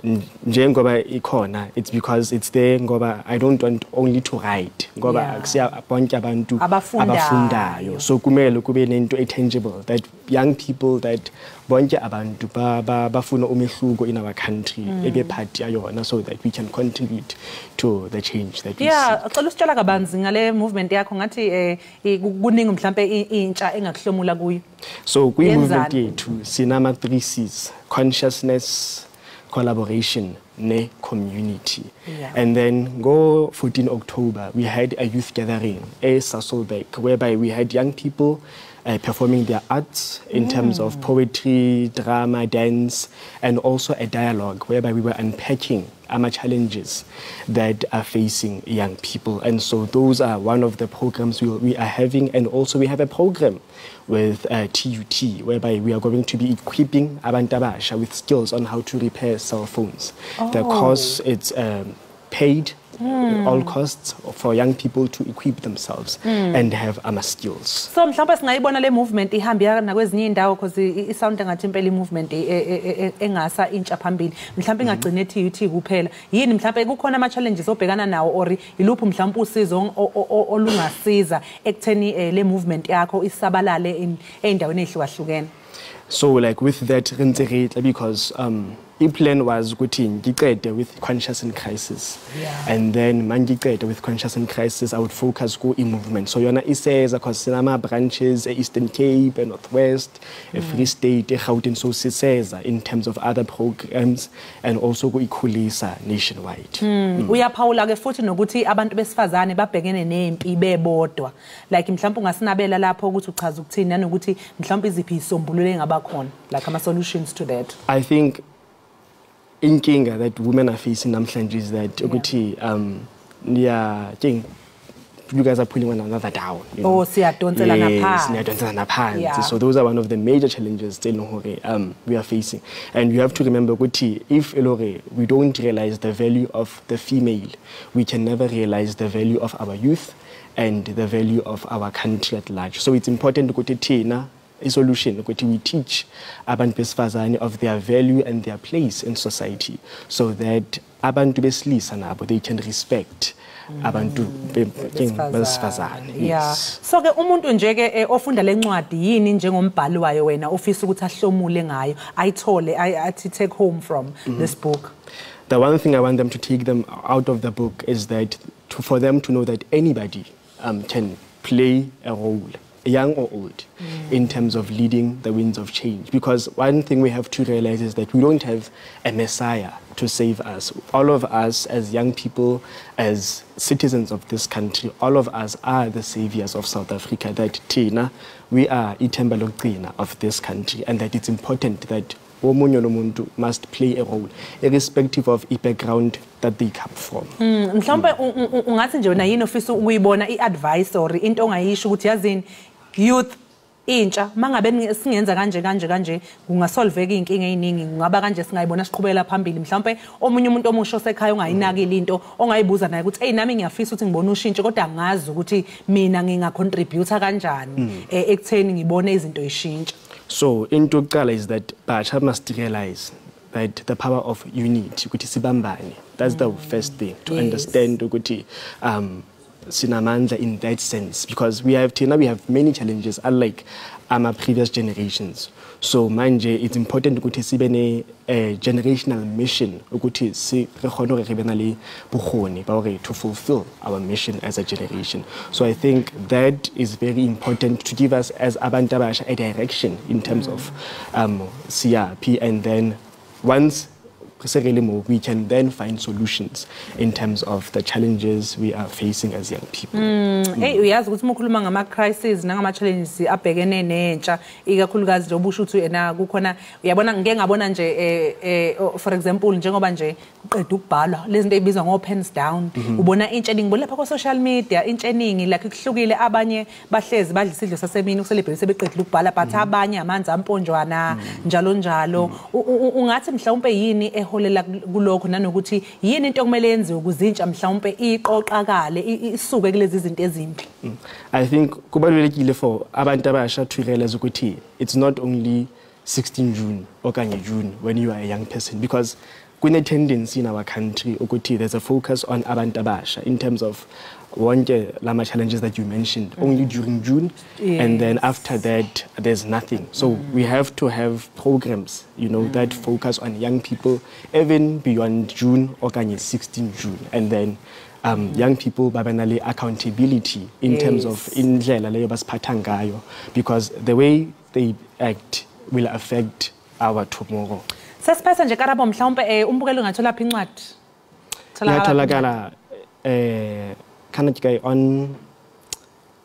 S15: njengoba ikhona, it's because it's there ngoba I don't want only to write ngoba kusiya bonke abantu abafundayo. So kumele kube nento tangible that young people, that bonke abantu bafuna umehluko in our country ebe part yayona, so that we can contribute to the change that we see.
S2: Acela usitshela kabanzi ngale movement yakho ngathi kuningi mhlambe intsha engakuhlomula kuyo.
S15: So kwi movement yethu sinama 3 C's: consciousness, collaboration, ne community. And then go 14 October we had a youth gathering at Sasolbeck, whereby we had young people performing their arts in terms of poetry, drama, dance, and also a dialogue whereby we were unpacking our challenges that are facing young people. And so those are one of the programs we are having. And also we have a program with TUT whereby we are going to be equipping Abantabasha with skills on how to repair cell phones. The course, it's paid all costs for young people to equip themselves and have skills.
S2: So mhlawumbe singayibona le movement ihambia nakwezinye indawo because isound ngathi impela movement engasa intsha phambili. Mhlawumbe ingagcine ethi kuphela. Yini mhlawumbe kukhona ama challenges obhekana nawo or iluphi mhlawumbe usizo olungasiza ekutheni le movement yakho isabalale endaweni ehlukahlukene?
S15: So like with that because plan was ukuthi with conscious and crisis. And then with conscious and crisis I would focus go in movement. So yona iseza cause sinama branches Eastern Cape, Northwest, Free State, Gauteng, so siseza in terms of other programs and also go ikhulisa nationwide.
S2: Uyaphawula ke futhi nokuthi abantu besifazane babhekene nempi bebodwa. Like mhlawumbe ungasinabela lapho ukuthi uchaza ukuthini nanokuthi mhlawumbe iziphi isombululo engaba khona like ama solutions to that.
S15: I think inkinga that women are facing namhlanje is that ukuthi you guys are pulling one another down.
S2: Oh, siyadonselana
S15: phansi. So those are one of the major challenges we are facing. And you have to remember ukuthi if we don't realize the value of the female, we can never realize the value of our youth and the value of our country at large. So it's important ukuthi thina a solution ukuthi we teach abantu besifazane of their value and their place in society so that abantu besilisa nabo they can respect abantu besifazane.
S2: Yes. So ke umuntu nje ke ofunda lencwadi yini njengombhali wayo wena ofisa ukuthi ahlomule ngayo ayithole athi take home from this book?
S15: The one thing I want them to take them out of the book is that for them to know that anybody can play a role, young or old, in terms of leading the winds of change. Because one thing we have to realize is that we don't have a messiah to save us. All of us as young people, as citizens of this country, all of us are the saviors of South Africa. That Tina, we are ithemba lokugcina of this country, and that it's important that omunye nomuntu must play a role, irrespective of the background that they come from.
S2: Mhlawumbe ungathi nje wena yini ofisa ukuyibona iadvice or into ongayisho ukuthi yazini youth intsha mangabe singenza kanje kungasolveka inkinga eziningi ngaba kanje singayibona siqhubela phambili mhlawumbe omunye umuntu omusho sekhaya ongayinakile into ongayibuza naye ukuthi nami ngiyafisa ukuthi ngibone ushintsho kodwa ngazi ukuthi mina ngingacontribute kanjani ekutheni ngibone izinto ishintsha.
S15: So into yokuqala is that Bacha must realize that the power of unity ukuthi sibambane. That's the first thing to understand ukuthi sinamandla in that sense, because we have many challenges unlike our previous generations. So manje it's important ukuthi sibe ne generational mission ukuthi si re khone re bena le bokgoni ba hore to fulfill our mission as a generation. So I think that is very important to give us as abantu abasha a direction in terms of CRP, and then once we can then find solutions in terms of the challenges we are facing as young people.
S2: Hey, uyazi ukuthi umukhuluma ngama crises nangama challenges abhekene nentsha ikakhulukazi nje obusho ukuthi ena kukhona uyabona ngeke ngabona nje for example njengoba nje uqeda ukubhala lezi zinto ezibizwa ngo pens down ubona intsha eningi lapha ku social media intsha eningi like kuhlukile abanye bahlezi badla isidlo sasemini ucelebrate sebeqedile ukubhala but abanye amanzi amponjwana njalo ungathi mhlawumbe yini holela kulokho nanokuthi yini into okumele yenziwe ukuzintsha mhlawumbe iqoqakale isuke kulezi zinto ezimbi.
S15: I think kubalulekile for abantu abasha to realize ukuthi it's not only 16 June okanye June when you are a young person, because kune tendency in our country ukuthi there's a focus on abantu abasha in terms of wonke lama challenges that you mentioned only during June, and then after that there's nothing. So we have to have programs, that focus on young people even beyond June or 16 June, and then young people babanale accountability in terms of indlela leyo basiphatha ngayo, because the way they act will affect our tomorrow.
S2: Sesiphatha nje Karabo mhlawumbe umbukelo ungathola phi incwadi?
S15: Tholakala on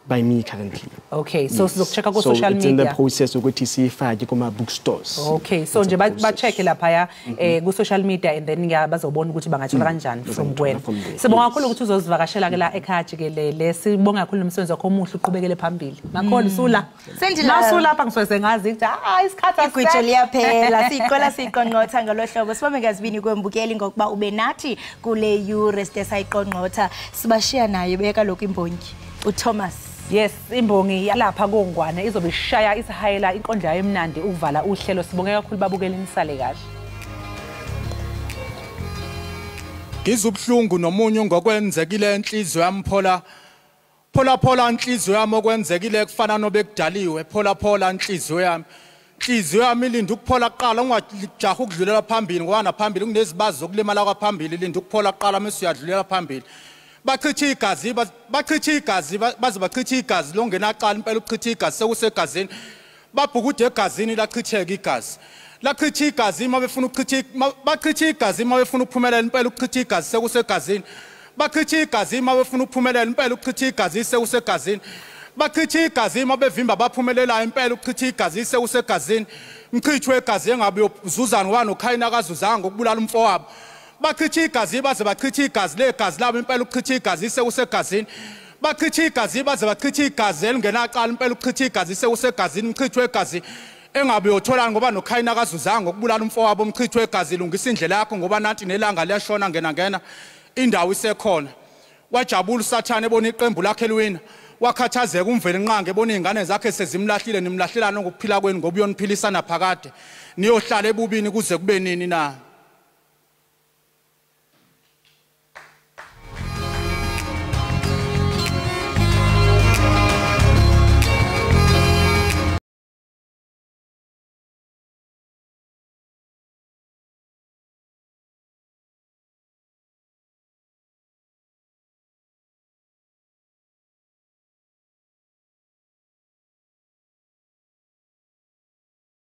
S15: by me currently.
S2: Okay, so sizokuchecka ku social media.
S15: It's in the process ukuthi sifake kuma bookstores.
S2: Okay, so nje ba check lapha ku social media, and then bazobona ukuthi bangathola kanjani from wena. Sibonga kakhulu ukuthi uzosivakashela ke la Ekhaya Jikelele. Sibonga kakhulu nomsebenzi wakho omuhle uqhubekele phambili. Makhona sula. Sendila lapha ngisweze ngazi ukuthi isikhathi
S1: igwitsho liyaphela. Siqola siqonqotha ngalohlobo. Sibambe ngazibini kwembukeli ngokuba ube nathi kule Eurest esayiqonqotha. Sibashiya naye beka lokho imbongi uThomas.
S2: Yes, imbongi yalapha kongwane izobe ishaya isihayela inkondla yemnandi ukuvala uhlelo. Sibonge kakhulu babukeli nisale kahle.
S13: Ngizubhlungu nomunye ngokwenzekile enhliziyo yami phola inhliziyo yami okwenzekile kufana nobekudaliwe phola inhliziyo yami inhliziyo yami ilinda ukuphola kuqala ungajaha ukudlulela phambili ngoba naphambili kunezibazi zokulimala kwaphambili ilinda ukuphola kuqala mase uyadlulela phambili bachitha igazi baze bachitha igazi longenaqala impela ukuchitha igazi sekusegazini babhukude egazini lachitheka igazi lachitha igazi uma befuna ukuchitha bachitha igazi uma befuna ukuphumelela impela ukuchitha igazi sekusegazini bachitha igazi uma befuna ukuphumelela impela ukuchitha igazi sekusegazini bachitha igazi uma bevimba baphumelela impela ukuchitha igazi sekusegazini mchithwe igazi engabe uzuzana ngoba nokhayina akazuzanga ngokubulala umfowabo bachitha igazi baze bachitha igazi legazi labo impela ukuchitha igazi sekusegazini bachitha igazi baze bachitha igazi elingenaqala impela ukuchitha igazi sekusegazini mchithwe igazi engabe uyothola ngoba nokhayina akazuzanga ngokubulala umfowabo mchithwe igazi lungisa indlela yakho ngoba nanti nelanga liyashona ngena indawo isekhona wajabula uSathane ebona iqembu lakhe liwina wakhathazeka umveli nqange ebona izingane zakhe sezimlahlile nimlahlelana ngokuphila kweni ngoba uyoniphilisana phakade niyohlala ebubini kuze kube nini na